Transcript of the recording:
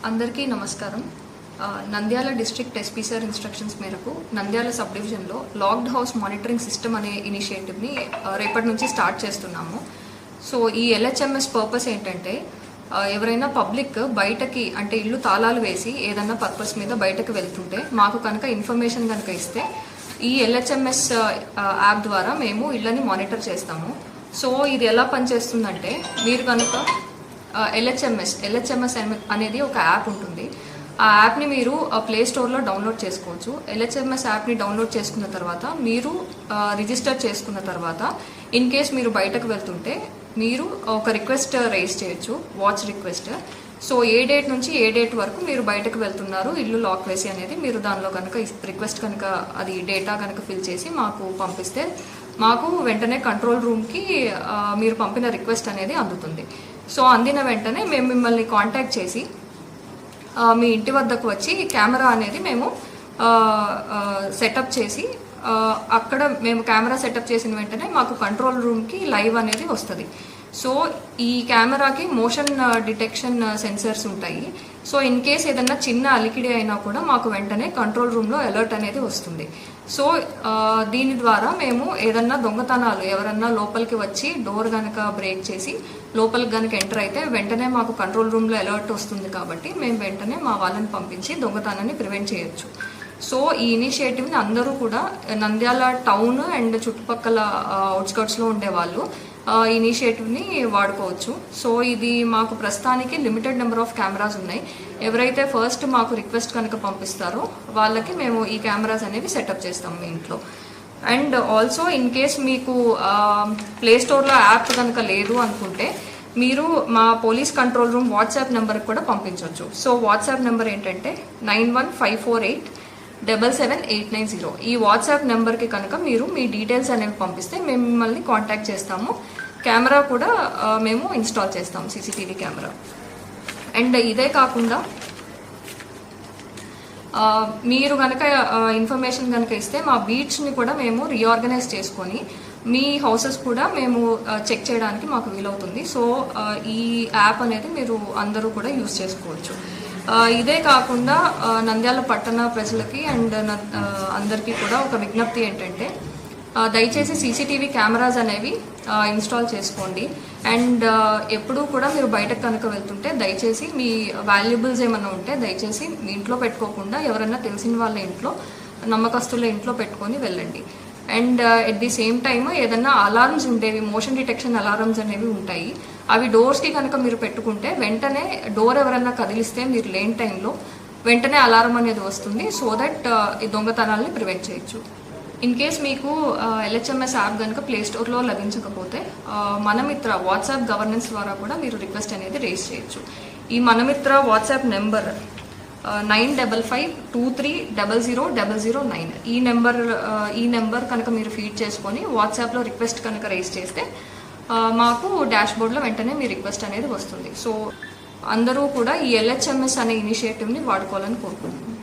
అందరికీ నమస్కారం. Nandyal district SP sir instructions మేరకు నంద్యాల సబ్ డివిజన్లో లాక్డ్ హౌస్ మానిటరింగ్ సిస్టమ్ అనే ఇనిషియేటివ్ని రేపటి నుంచి స్టార్ట్ చేస్తున్నాము. సో ఈ ఎల్హెచ్ఎంఎస్ పర్పస్ ఏంటంటే, ఎవరైనా పబ్లిక్ బయటకి అంటే ఇల్లు తాళాలు వేసి ఏదన్నా పర్పస్ మీద బయటకు వెళ్తుంటే మాకు కనుక ఇన్ఫర్మేషన్ కనుక ఇస్తే ఈ ఎల్హెచ్ఎంఎస్ యాప్ ద్వారా మేము ఇళ్ళని మానిటర్ చేస్తాము. సో ఇది ఎలా పనిచేస్తుందంటే, మీరు కనుక ఎల్హెచ్ఎంఎస్ అనేది ఒక యాప్ ఉంటుంది. ఆ యాప్ని మీరు ప్లే స్టోర్లో డౌన్లోడ్ చేసుకోవచ్చు. ఎల్హెచ్ఎంఎస్ యాప్ని డౌన్లోడ్ చేసుకున్న తర్వాత మీరు రిజిస్టర్ చేసుకున్న తర్వాత ఇన్ కేస్ మీరు బయటకు వెళ్తుంటే మీరు ఒక రిక్వెస్ట్ రైజ్ చేయొచ్చు, వాచ్ రిక్వెస్ట్. సో ఏ డేట్ నుంచి ఏ డేట్ వరకు మీరు బయటకు వెళ్తున్నారు ఇల్లు లాక్ వేసి అనేది మీరు దానిలో కనుక రిక్వెస్ట్ కనుక అది డేటా కనుక ఫిల్ చేసి మాకు పంపిస్తే మాకు వెంటనే కంట్రోల్ రూమ్కి మీరు పంపిన రిక్వెస్ట్ అనేది అందుతుంది. సో అందిన వెంటనే మేము మిమ్మల్ని కాంటాక్ట్ చేసి మీ ఇంటి వద్దకు వచ్చి కెమెరా అనేది మేము సెటప్ చేసి అక్కడ మేము కెమెరా సెటప్ చేసిన వెంటనే మాకు కంట్రోల్ రూమ్కి లైవ్ అనేది వస్తుంది. సో ఈ కెమెరాకి మోషన్ డిటెక్షన్ సెన్సర్స్ ఉంటాయి. సో ఇన్ కేస్ ఏదన్నా చిన్న అలికిడి అయినా కూడా మాకు వెంటనే కంట్రోల్ రూమ్లో అలర్ట్ అనేది వస్తుంది. సో దీని ద్వారా మేము ఏదన్నా దొంగతనాలు ఎవరన్నా లోపలికి వచ్చి డోర్ కనుక బ్రేక్ చేసి లోపలికి కనుక ఎంటర్ అయితే వెంటనే మాకు కంట్రోల్ రూమ్లో అలర్ట్ వస్తుంది. కాబట్టి మేము వెంటనే మా వాళ్ళని పంపించి దొంగతనాన్ని ప్రివెంట్ చేయొచ్చు. సో ఈ ఇనిషియేటివ్ని అందరూ కూడా నంద్యాల టౌన్ అండ్ చుట్టుపక్కల అవుట్స్కర్ట్స్లో ఉండేవాళ్ళు ఈ ఇనిషియేటివ్ని వాడుకోవచ్చు. సో ఇది మాకు ప్రస్తుతానికి లిమిటెడ్ నెంబర్ ఆఫ్ కెమెరాస్ ఉన్నాయి. ఎవరైతే ఫస్ట్ మాకు రిక్వెస్ట్ కనుక పంపిస్తారో వాళ్ళకి మేము ఈ కెమెరాస్ అనేవి సెటప్ చేస్తాం మీ ఇంట్లో. అండ్ ఆల్సో ఇన్ కేస్ మీకు ప్లే స్టోర్లో యాప్ కనుక లేదు అనుకుంటే మీరు మా పోలీస్ కంట్రోల్ రూమ్ వాట్సాప్ నెంబర్కి కూడా పంపించవచ్చు. సో వాట్సాప్ నెంబర్ ఏంటంటే 9154877890. ఈ వాట్సాప్ నెంబర్కి కనుక మీరు మీ డీటెయిల్స్ అనేవి పంపిస్తే మేము మిమ్మల్ని కాంటాక్ట్ చేస్తాము. కెమెరా కూడా మేము ఇన్స్టాల్ చేస్తాము, సీసీటీవీ కెమెరా. అండ్ ఇదే కాకుండా మీరు కనుక ఇన్ఫర్మేషన్ కనుక ఇస్తే మా బీట్స్ని కూడా మేము రీఆర్గనైజ్ చేసుకొని మీ హౌసెస్ కూడా మేము చెక్ చేయడానికి మాకు వీలవుతుంది. సో ఈ యాప్ అనేది మీరు అందరూ కూడా యూజ్ చేసుకోవచ్చు. ఇదే కాకుండా నంద్యాల పట్టణ ప్రజలకి అండ్ అందరికీ కూడా ఒక విజ్ఞప్తి ఏంటంటే, దయచేసి సీసీటీవీ కెమెరాస్ అనేవి ఇన్స్టాల్ చేసుకోండి. అండ్ ఎప్పుడూ కూడా మీరు బయటకు కనుక వెళ్తుంటే దయచేసి మీ వాల్యుబుల్స్ ఏమైనా ఉంటే దయచేసి మీ ఇంట్లో పెట్టుకోకుండా ఎవరైనా తెలిసిన వాళ్ళ ఇంట్లో, నమ్మకస్తుల ఇంట్లో పెట్టుకొని వెళ్ళండి. And at the same time ఏదన్నా అలారమ్స్ ఉండేవి, మోషన్ డిటెక్షన్ అలారమ్స్ అనేవి ఉంటాయి. అవి డోర్స్కి కనుక మీరు పెట్టుకుంటే వెంటనే డోర్ ఎవరన్నా కదిలిస్తే మీరు లేని టైంలో వెంటనే అలారం అనేది వస్తుంది. సో దట్ ఈ దొంగతనాలని ప్రివెంట్ చేయొచ్చు. ఇన్ కేస్ మీకు ఎల్హెచ్ఎంఎస్ యాప్ కనుక ప్లే స్టోర్లో లభించకపోతే మనమిత్ర వాట్సాప్ గవర్నెన్స్ ద్వారా కూడా మీరు రిక్వెస్ట్ అనేది రేస్ చేయొచ్చు. ఈ మనమిత్ర వాట్సాప్ నెంబర్ 9552300009. ఈ నెంబర్ కనుక మీరు ఫీడ్ చేసుకొని వాట్సాప్లో రిక్వెస్ట్ కనుక రేస్ చేస్తే మాకు డాష్బోర్డ్లో వెంటనే మీ రిక్వెస్ట్ అనేది వస్తుంది. సో అందరూ కూడా ఈ ఎల్హెచ్ఎంఎస్ అనే ఇనిషియేటివ్ని వాడుకోవాలని కోరుకుంటున్నాను.